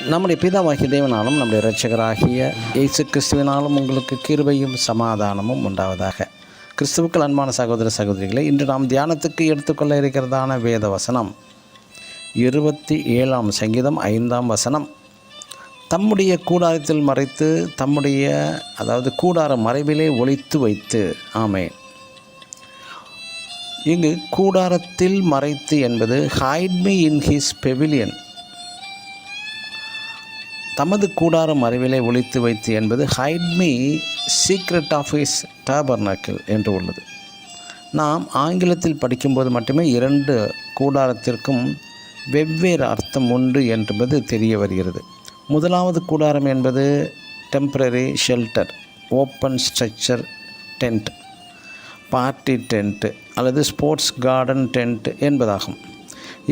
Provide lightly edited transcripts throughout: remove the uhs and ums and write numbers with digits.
நம்முடைய பிதாவாகிய தேவனாலும் நம்முடைய இரட்சகராகிய இயேசு கிறிஸ்துவினாலும் உங்களுக்கு கிருபையும் சமாதானமும் உண்டாவதாக. கிறிஸ்துவுக்கள் அன்பான சகோதர சகோதரிகளை, இன்று நாம் தியானத்துக்கு எடுத்துக்கொள்ள இருக்கிறதான வேத வசனம் 27ஆம் சங்கீதம் 5ஆம் வசனம். தம்முடைய கூடாரத்தில் மறைத்து கூடார மறைவிலே ஒளித்து வைத்து. ஆமென். இங்கு கூடாரத்தில் மறைத்து என்பது hide me in his pavilion. தமது கூடாரம் மறைவிலே ஒளித்து வைத்து என்பது hide me secret of his tabernacle என்று உள்ளது. நாம் ஆங்கிலத்தில் படிக்கும்போது மட்டுமே 2 கூடாரத்திற்கும் வெவ்வேறு அர்த்தம் உண்டு என்பது தெரிய வருகிறது. முதலாவது கூடாரம் என்பது temporary shelter, open structure tent, party tent அல்லது ஸ்போர்ட்ஸ் கார்டன் டென்ட் என்பதாகும்.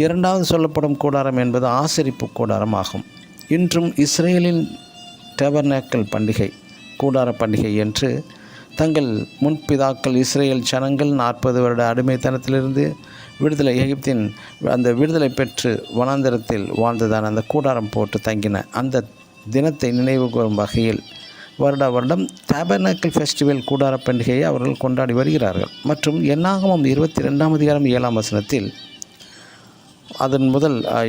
இரண்டாவது சொல்லப்படும் கூடாரம் என்பது ஆசரிப்பு கூடாரம் ஆகும். இன்றும் இஸ்ரேலின் டேபர்னாக்கிள் பண்டிகை, கூடார பண்டிகை என்று தங்கள் முன்பிதாக்கள் இஸ்ரேல் ஜனங்கள் 40 வருட அடிமைத்தனத்திலிருந்து எகிப்தின் அந்த விடுதலை பெற்று வனாந்தரத்தில் வாழ்ந்ததான அந்த கூடாரம் போட்டு தங்கின அந்த தினத்தை நினைவு கூறும் வகையில் வருடம் டேபர்னாக்கிள் ஃபெஸ்டிவல் கூடார பண்டிகையை அவர்கள் கொண்டாடி வருகிறார்கள். மற்றும் என்னாகமம் 22ஆம் அதிகாரம் 7ஆம் வசனத்தில் அதன்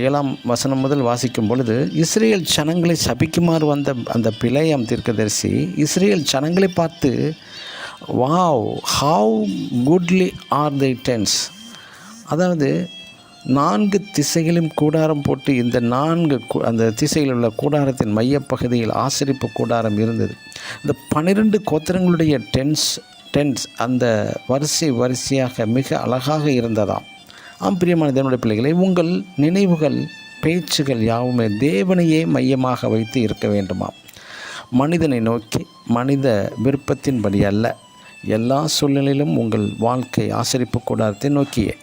7ஆம் வசனம் முதல் வாசிக்கும் பொழுது, இஸ்ரேல் ஜனங்களை சபிக்குமாறு வந்த அந்த பிலேயாம் தீர்க்கதரிசி இஸ்ரேல் ஜனங்களை பார்த்து, wow how goodly are thy tents, அதாவது 4 திசைகளும் கூடாரம் போட்டு இந்த 4 அந்த திசையில் உள்ள கூடாரத்தின் மையப்பகுதியில் ஆசரிப்பு கூடாரம் இருந்தது. இந்த 12 கோத்திரங்களுடைய டென்ஸ் அந்த வரிசையாக மிக அழகாக இருந்ததாம். பிரியமான தேவனுடைய பிள்ளைகளை, உங்கள் நினைவுகள் பேச்சுகள் யாவுமே தேவனையே மையமாக வைத்து இருக்க வேண்டுமா? மனிதனை நோக்கி, மனித விருப்பத்தின்படி அல்ல. எல்லா சூழ்நிலையிலும் உங்கள் வாழ்க்கை ஆசரிப்பு கூடாரத்தை நோக்கியே,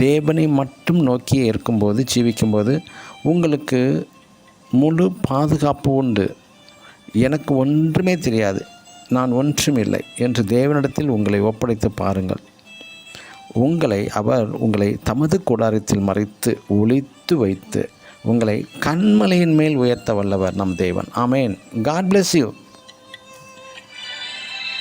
தேவனை மட்டும் நோக்கியே இருக்கும்போது, ஜீவிக்கும்போது உங்களுக்கு முழு பாதுகாப்பு உண்டு. எனக்கு ஒன்றுமே தெரியாது, நான் ஒன்றுமில்லை என்று தேவனிடத்தில் உங்களை ஒப்படைத்து பாருங்கள். அவர் உங்களை தமது கூடாரத்தில் மறைத்து ஒளித்து வைத்து உங்களை கன்மலையின் மேல் உயர்த்த வல்லவர் நம் தேவன். ஆமேன். God bless you.